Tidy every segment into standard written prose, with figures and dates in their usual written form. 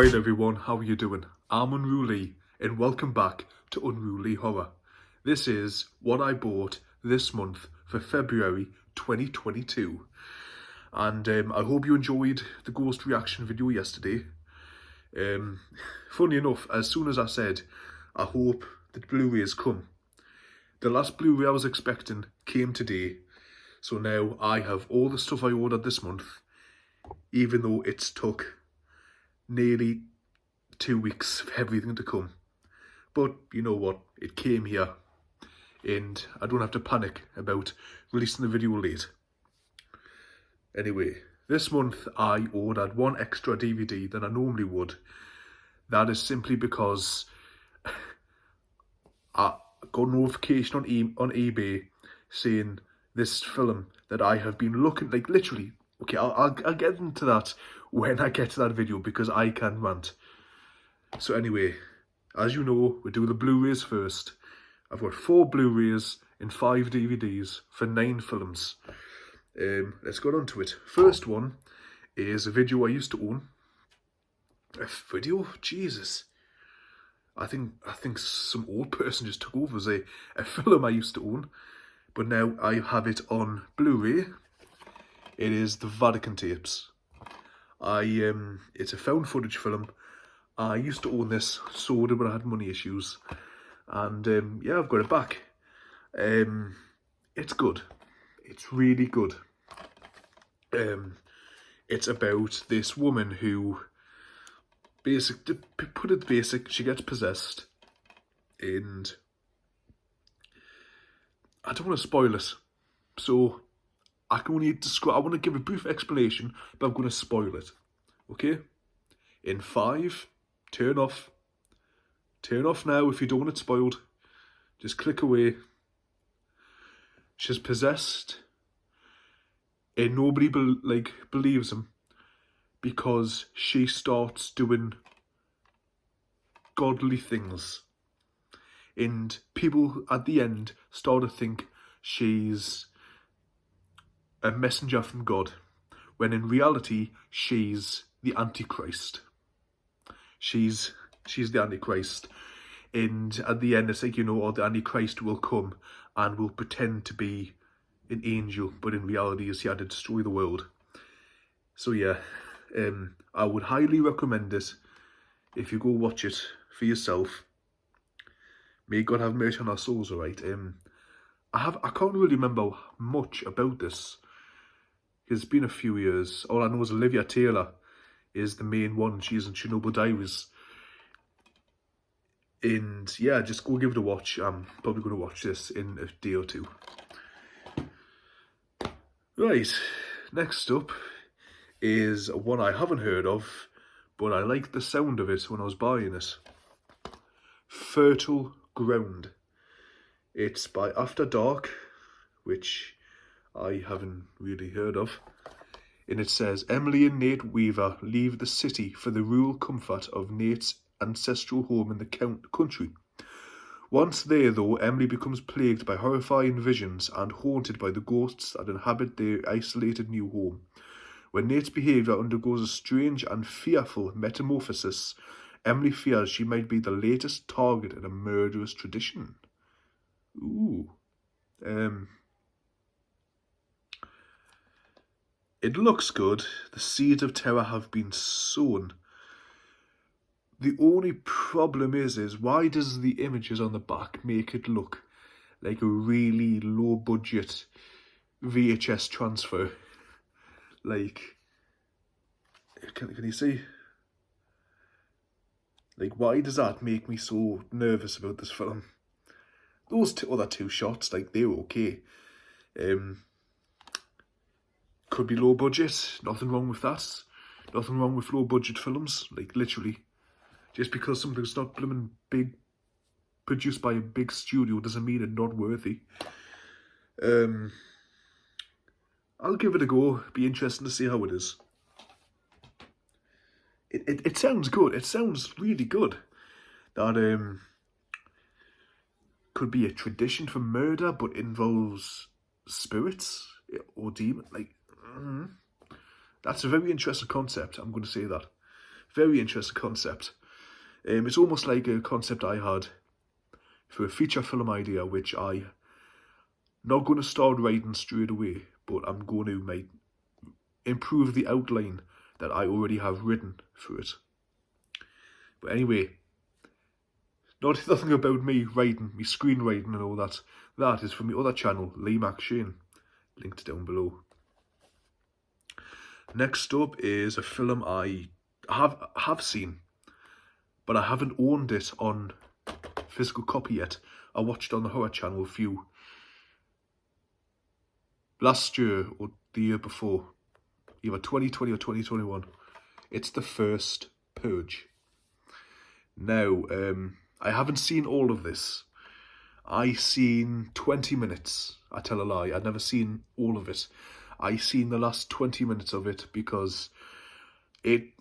Alright everyone, how are you doing? I'm Unholy and welcome back to Unruly Horror. This is what I bought this month for February 2022. And I hope you enjoyed the ghost reaction video yesterday. Funny enough, as soon as I said, I hope that Blu-rays come, the last Blu-ray I was expecting came today. So now I have all the stuff I ordered this month, even though it's took nearly 2 weeks for everything to come. But you know what, it came here and I don't have to panic about releasing the video late. Anyway, this month I ordered one extra DVD than I normally would. That is simply because I got a notification on eBay saying this film that I have been looking, like literally, okay, I'll get into that when I get to that video because I can rant. So anyway, as you know, we do the Blu-rays first. I've got 4 Blu-rays and 5 DVDs for 9 films. Let's get on to it. First one is a video I used to own. A video? Jesus. I think some old person just took over as a film I used to own. But now I have it on Blu-ray. It is the Vatican Tapes. It's a found footage film. I used to own this, sold it when I had money issues. And yeah, I've got it back. It's good. It's really good. It's about this woman who, to put it basic, she gets possessed. And I don't want to spoil it. So I can only describe, I want to give a brief explanation, but I'm going to spoil it. Okay? In 5, turn off. Turn off now if you don't want it spoiled. Just click away. She's possessed. And nobody believes him because she starts doing godly things. And people at the end start to think she's a messenger from God, when in reality she's the Antichrist. She's the Antichrist, and at the end it's like, you know, the Antichrist will come and will pretend to be an angel, but in reality is here to destroy the world. So yeah, I would highly recommend it if you go watch it for yourself. May God have mercy on our souls, alright? I can't really remember much about this. It's been a few years. All I know is Olivia Taylor is the main one. She's in Chernobyl Diaries. And yeah, just go give it a watch. I'm probably going to watch this in a day or two. Right, next up is one I haven't heard of, but I liked the sound of it when I was buying it. Fertile Ground. It's by After Dark, which I haven't really heard of. And it says, Emily and Nate Weaver leave the city for the rural comfort of Nate's ancestral home in the country. Once there, though, Emily becomes plagued by horrifying visions and haunted by the ghosts that inhabit their isolated new home. When Nate's behaviour undergoes a strange and fearful metamorphosis, Emily fears she might be the latest target in a murderous tradition. Ooh. It looks good. The seeds of terror have been sown. The only problem is why does the images on the back make it look like a really low budget VHS transfer? Like, can you see? Like, why does that make me so nervous about this film? Those other 2 shots, like, they're okay. Could be low budget, nothing wrong with that. Nothing wrong with low budget films, like literally. Just because something's not blooming big, produced by a big studio, doesn't mean it's not worthy. I'll give it a go, be interesting to see how it is. It sounds good, it sounds really good. That could be a tradition for murder, but involves spirits or demons, like... That's a very interesting concept, I'm going to say that. Very interesting concept. It's almost like a concept I had for a feature film idea, which I not going to start writing straight away, but I'm going to improve the outline that I already have written for it. But anyway, nothing about me writing, me screenwriting and all that. That is from my other channel, Lee McShane, linked down below. Next up is a film I have seen, but I haven't owned it on physical copy yet. I watched on the horror channel last year or the year before, either 2020 or 2021. It's the first Purge. Now, I haven't seen all of this. I seen 20 minutes. I tell a lie, I'd never seen all of it. I seen the last 20 minutes of it because when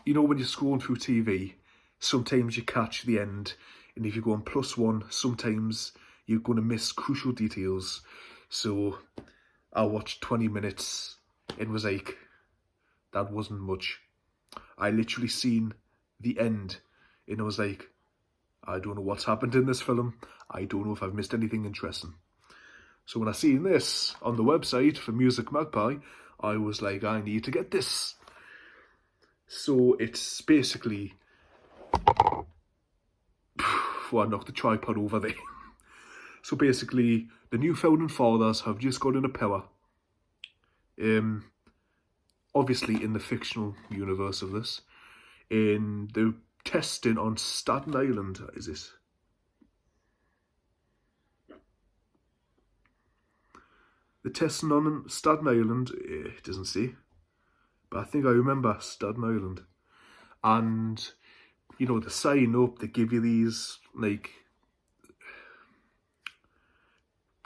you're scrolling through TV, sometimes you catch the end, and if you go on +1, sometimes you're going to miss crucial details. So I watched 20 minutes and was like, that wasn't much. I literally seen the end and I was like, I don't know what's happened in this film. I don't know if I've missed anything interesting. So when I seen this on the website for Music Magpie, I was like, I need to get this. So it's basically, I knocked the tripod over there. So basically, the new founding fathers have just got into power. Obviously in the fictional universe of this. And they're testing on Staten Island, is it? The testing on Staten Island, it doesn't say, but I think I remember Staten Island. And, they sign up, they give you these,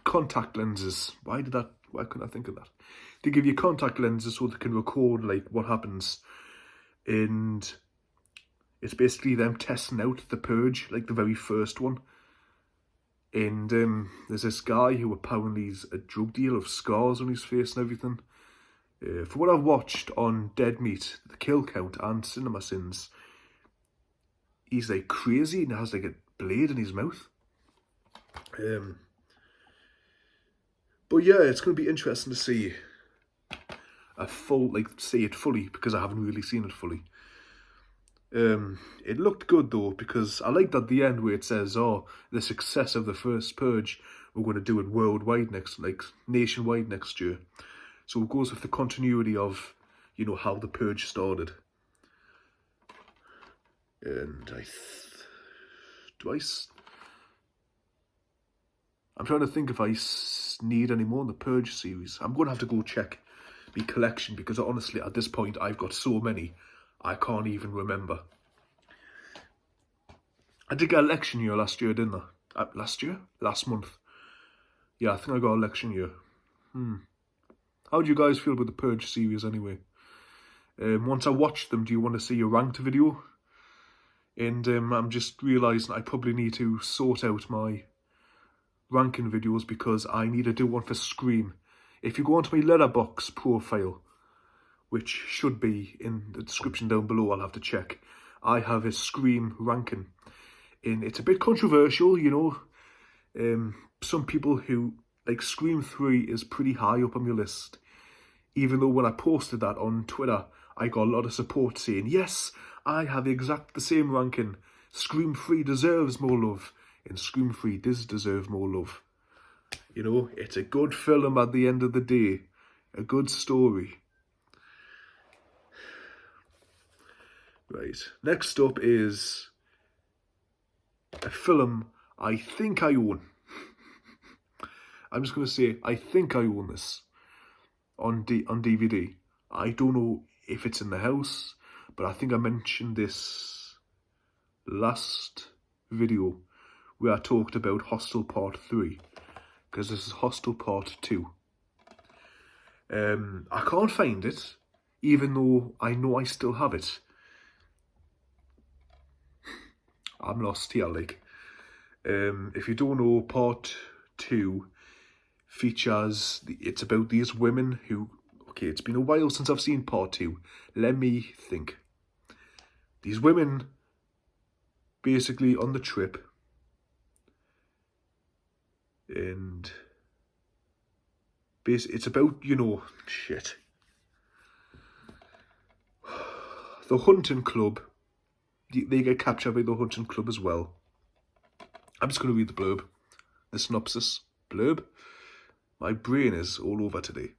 contact lenses. Why couldn't I think of that? They give you contact lenses so they can record, what happens. And it's basically them testing out the Purge, the very first one. And there's this guy who apparently is a drug dealer with scars on his face and everything. For what I've watched on Dead Meat, The Kill Count and Cinema Sins, he's crazy and has a blade in his mouth. But yeah, it's going to be interesting to see see it fully, because I haven't really seen it fully. It looked good though, because I liked at the end where it says, the success of the first Purge, we're going to do it worldwide nationwide next year. So it goes with the continuity of, how the Purge started. And I'm trying to think if I need any more in the Purge series. I'm going to have to go check my collection, because honestly, at this point, I've got so many, I can't even remember. I did get election year last year, didn't I? Last month. Yeah, I think I got election year. How do you guys feel about the Purge series anyway? Once I watch them, do you want to see a ranked video? And I'm just realising I probably need to sort out my ranking videos, because I need to do one for Scream. If you go onto my Letterboxd profile, which should be in the description down below, I'll have to check, I have a Scream ranking. And it's a bit controversial, some people who, Scream 3 is pretty high up on my list. Even though when I posted that on Twitter, I got a lot of support saying, yes, I have the same ranking. Scream 3 deserves more love. And Scream 3 does deserve more love. It's a good film at the end of the day. A good story. Right, next up is a film I think I own. I'm just going to say, I think I own this on DVD. I don't know if it's in the house, but I think I mentioned this last video where I talked about Hostel Part 3, because this is Hostel Part 2. I can't find it, even though I know I still have it. I'm lost here, if you don't know, Part 2 features, it's about these women who, okay, it's been a while since I've seen Part 2. Let me think. these women basically on the trip, and it's about, you know, shit. The hunting club, they get captured by the hunting club as well. I'm just going to read the blurb, the synopsis. Blurb? My brain is all over today.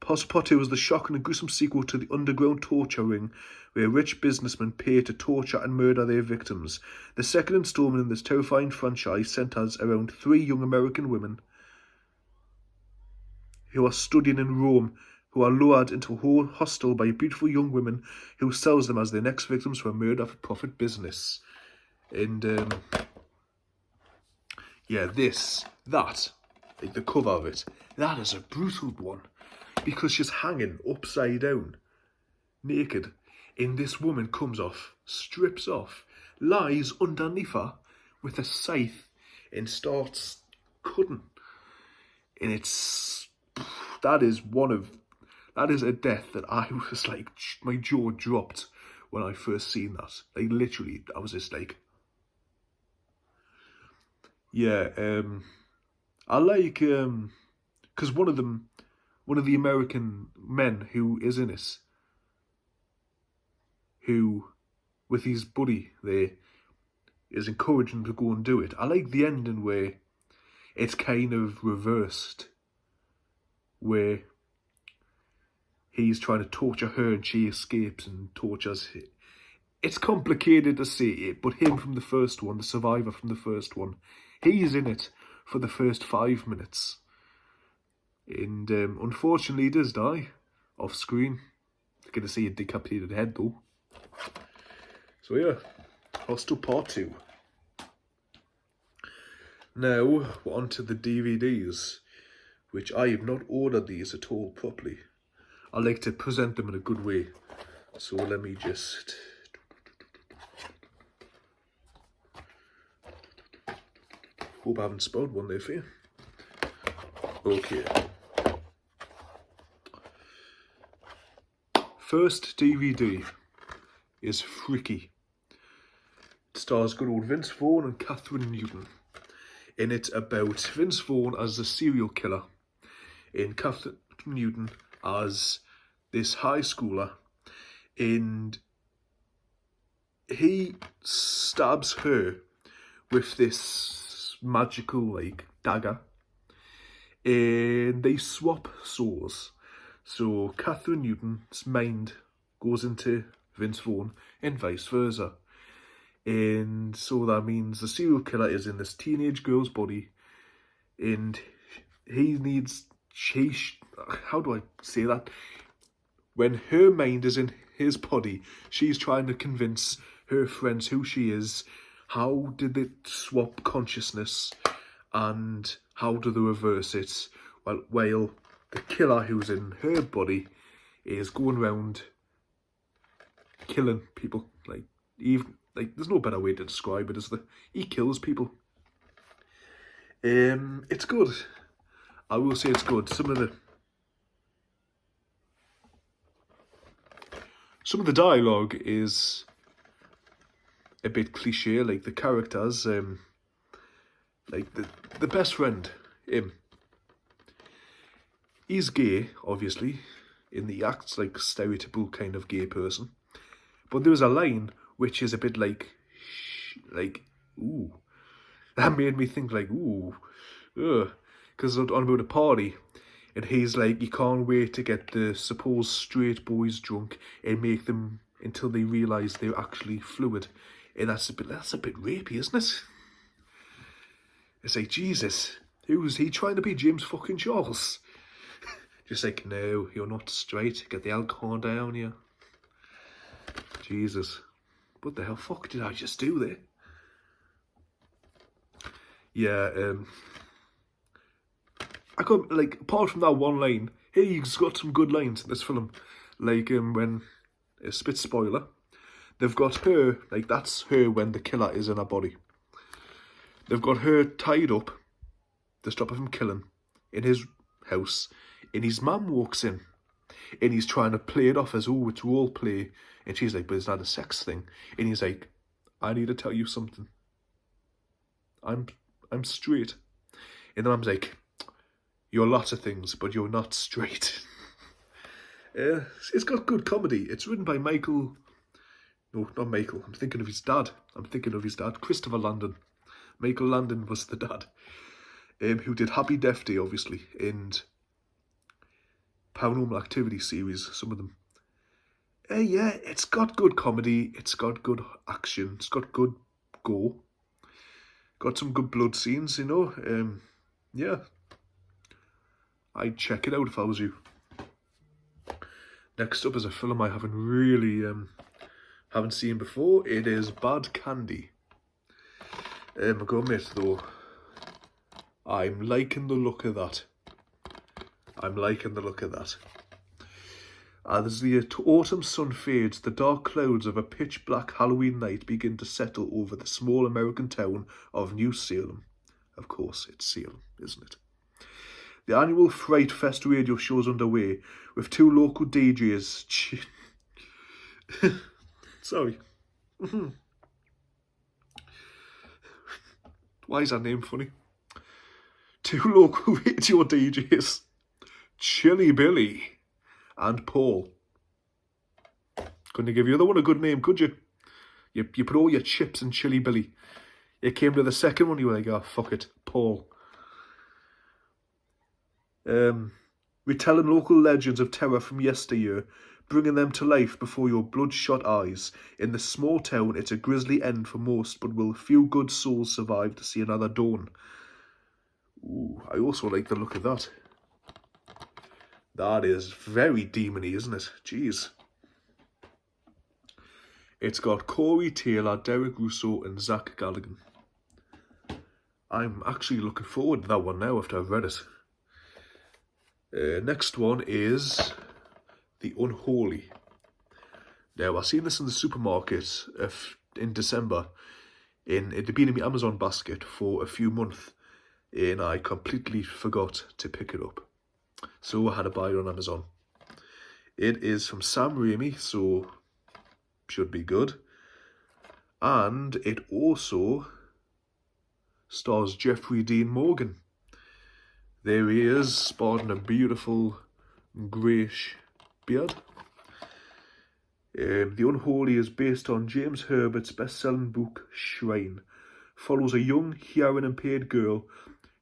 Part 2 is the shocking and gruesome sequel to the underground torture ring, where rich businessmen pay to torture and murder their victims. The second installment in this terrifying franchise centers around 3 young American women who are studying in Rome, who are lured into a hostel by beautiful young women who sells them as their next victims for a murder-for-profit business. And, yeah, like the cover of it, that is a brutal one. Because she's hanging upside down, naked, and this woman comes off, strips off, lies underneath her with a scythe and starts cutting. And that is a death that I was like, my jaw dropped when I first seen that. Like, literally, I was just like, yeah, I like, because one of the American men who is in it, who, with his buddy there, is encouraging him to go and do it. I like the ending where it's kind of reversed, where he's trying to torture her and she escapes and tortures him. It's complicated to say it, but him from the first one, the survivor from the first one, he's in it for the first 5 minutes. And unfortunately, he does die off screen. You're going to see a decapitated head though. So yeah, Hostel Part 2. Now, we're on to the DVDs, which I have not ordered these at all properly. I like to present them in a good way. So let me just... Hope I haven't spoiled one there for you. Okay. First DVD is Freaky. It stars good old Vince Vaughn and Catherine Newton. And it's about Vince Vaughn as a serial killer and Catherine Newton as this high schooler. And he stabs her with this magical, like, dagger. And they swap souls. So Catherine Newton's mind goes into Vince Vaughn and vice versa. And so that means the serial killer is in this teenage girl's body, and how do I say that? When her mind is in his body, she's trying to convince her friends who she is. How did it swap consciousness, and how do they reverse it? While the killer who's in her body is going around killing people. There's no better way to describe it, is there? He kills people. It's good. I will say it's good. Some of the dialogue is a bit cliche, like the characters, like the best friend, him. He's gay, obviously, and he acts like a stereotypical kind of gay person. But there was a line which is a bit like, ooh. That made me think like, ooh, because on about a party, and he's like, he can't wait to get the supposed straight boys drunk and make them until they realise they're actually fluid. And that's a bit rapey, isn't it? It's like, Jesus, who's he trying to be, James fucking Charles? Just like, no, you're not straight, get the alcohol down here. Jesus. What the hell fuck did I just do there? Yeah, I got, like, apart from that one line, he's got some good lines in this film. Like, when, a spit spoiler, they've got her, like, that's her when the killer is in her body. They've got her tied up to stop her from killing in his house, and his mum walks in. and he's trying to play it off as, oh, it's role play, and she's like, but it's not a sex thing, and he's like, I need to tell you something. I'm straight. And the mum's like, you're lots of things, but you're not straight. It's got good comedy. It's written by Michael. No, not Michael. I'm thinking of his dad. Christopher Landon. Michael Landon was the dad. Who did Happy Death Day, obviously, and Paranormal Activity series, some of them. Yeah, it's got good comedy. It's got good action. It's got good gore. Got some good blood scenes, you know. Yeah. I'd check it out if I was you. Next up is a film I haven't really haven't seen before. It is Bad Candy. I gotta admit though, I'm liking the look of that. As the autumn sun fades, the dark clouds of a pitch black Halloween night begin to settle over the small American town of New Salem. Of course, it's Salem, isn't it? The annual Fright Fest radio show is underway, with 2 local DJs... Sorry. Why is that name funny? 2 local radio DJs, Chilly Billy and Paul. Couldn't give the other one a good name, could you? You put all your chips in Chilly Billy. You came to the second one, you were like, oh, fuck it, Paul. Retelling local legends of terror from yesteryear, bringing them to life before your bloodshot eyes. In the small town, it's a grisly end for most, but will few good souls survive to see another dawn? Ooh, I also like the look of that. That is very demony, isn't it? Jeez. It's got Corey Taylor, Derek Russo, and Zach Galligan. I'm actually looking forward to that one now after I've read it. Next one is The Unholy. Now, I seen this in the supermarket in December. It had been in my Amazon basket for a few months, and I completely forgot to pick it up. So I had to buy it on Amazon. It is from Sam Raimi, so should be good. And it also stars Jeffrey Dean Morgan. There he is, sporting a beautiful greyish beard. The Unholy is based on James Herbert's best-selling book, Shrine. Follows a young, hearing-impaired girl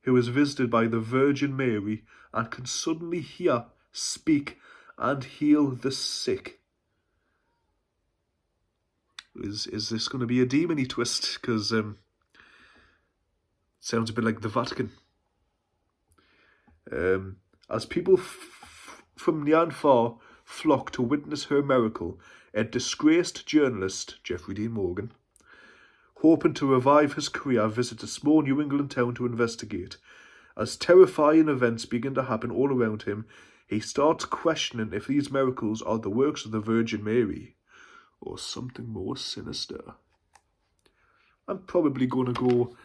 who is visited by the Virgin Mary and can suddenly hear, speak, and heal the sick. Is this going to be a demony twist? Because sounds a bit like the Vatican. As people from near and far flock to witness her miracle, a disgraced journalist, Jeffrey Dean Morgan, hoping to revive his career, visits a small New England town to investigate. As terrifying events begin to happen all around him, he starts questioning if these miracles are the works of the Virgin Mary or something more sinister. I'm probably going to go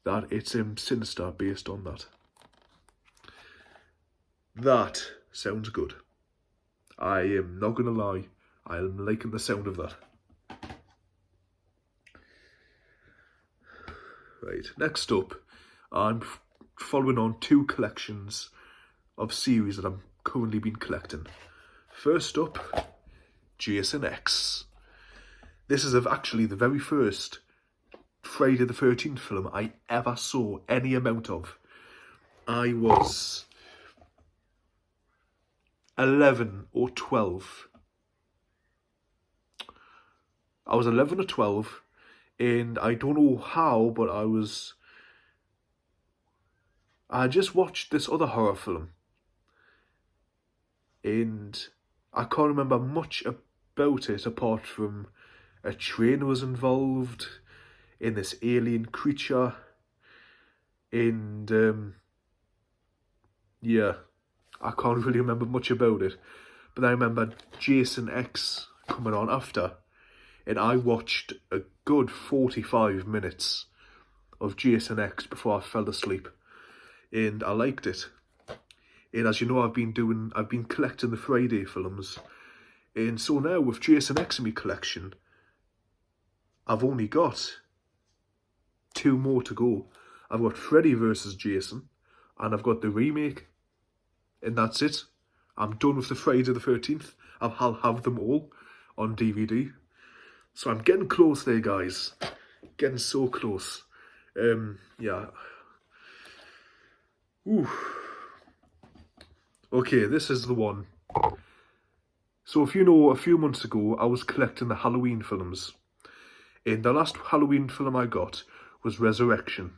that it's sinister based on that. That sounds good. I am not going to lie. I am liking the sound of that. Right, next up, I'm following on 2 collections of series that I'm currently been collecting. First up, GSNX. This is actually the very first Friday the 13th film I ever saw any amount of. I was 11 or 12. I was 11 or 12, and I don't know how, but I just watched this other horror film, and I can't remember much about it apart from a train was involved in this alien creature, and yeah, I can't really remember much about it. But I remember GSNX coming on after, and I watched a good 45 minutes of GSNX before I fell asleep, and I liked it. And as you know, I've been collecting the Friday films. And so now with GSNX in my collection, I've only got 2 more to go. I've got Freddy versus Jason, and I've got the remake, and that's it. I'm done with the Friday the 13th. I'll have them all on DVD. So I'm getting close there, guys. Getting so close. Yeah. Ooh. Okay, this is the one. So if you know, a few months ago, I was collecting the Halloween films. And the last Halloween film I got was Resurrection.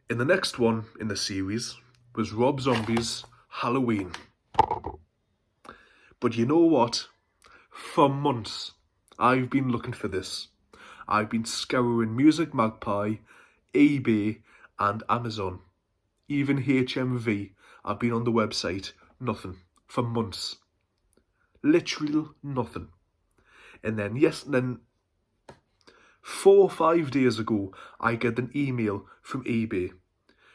And the next one in the series was Rob Zombie's Halloween. But you know what? For months, I've been looking for this. I've been scouring Music Magpie, eBay and Amazon. Even HMV, I've been on the website. Nothing. For months. Literally nothing. And then 4 or 5 days ago, I get an email from eBay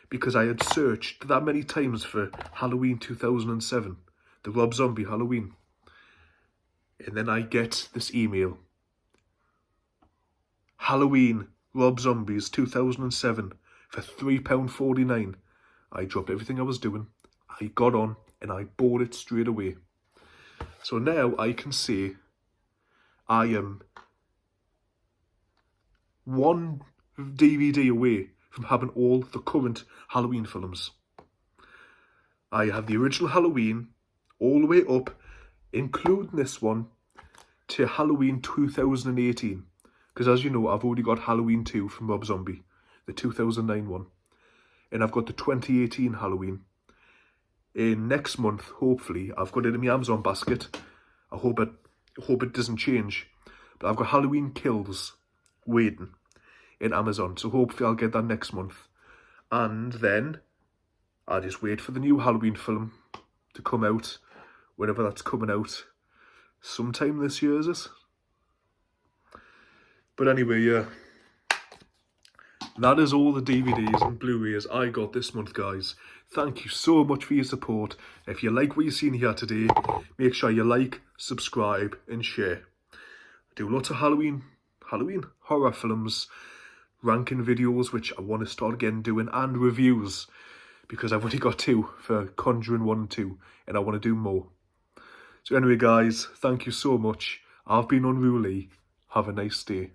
because I had searched that many times for Halloween 2007, the Rob Zombie Halloween. And then I get this email. Halloween, Rob Zombies 2007 for £3.49. I dropped everything I was doing. I got on and I bought it straight away. So now I can say I am one DVD away from having all the current Halloween films. I have the original Halloween all the way up, including this one, to Halloween 2018. Because as you know, I've already got Halloween 2 from Rob Zombie, the 2009 one. And I've got the 2018 Halloween. In next month, hopefully, I've got it in my Amazon basket. I hope it doesn't change. But I've got Halloween Kills waiting in Amazon. So hopefully I'll get that next month. And then I'll just wait for the new Halloween film to come out. Whenever that's coming out. Sometime this year, is it? But anyway, yeah. That is all the DVDs and Blu-rays I got this month, guys. Thank you so much for your support. If you like what you've seen here today, make sure you like, subscribe and share. I do lots of Halloween horror films, ranking videos, which I want to start again doing, and reviews, because I've only got 2 for Conjuring 1 and 2, and I want to do more. So anyway, guys, thank you so much. I've been Unholy. Have a nice day.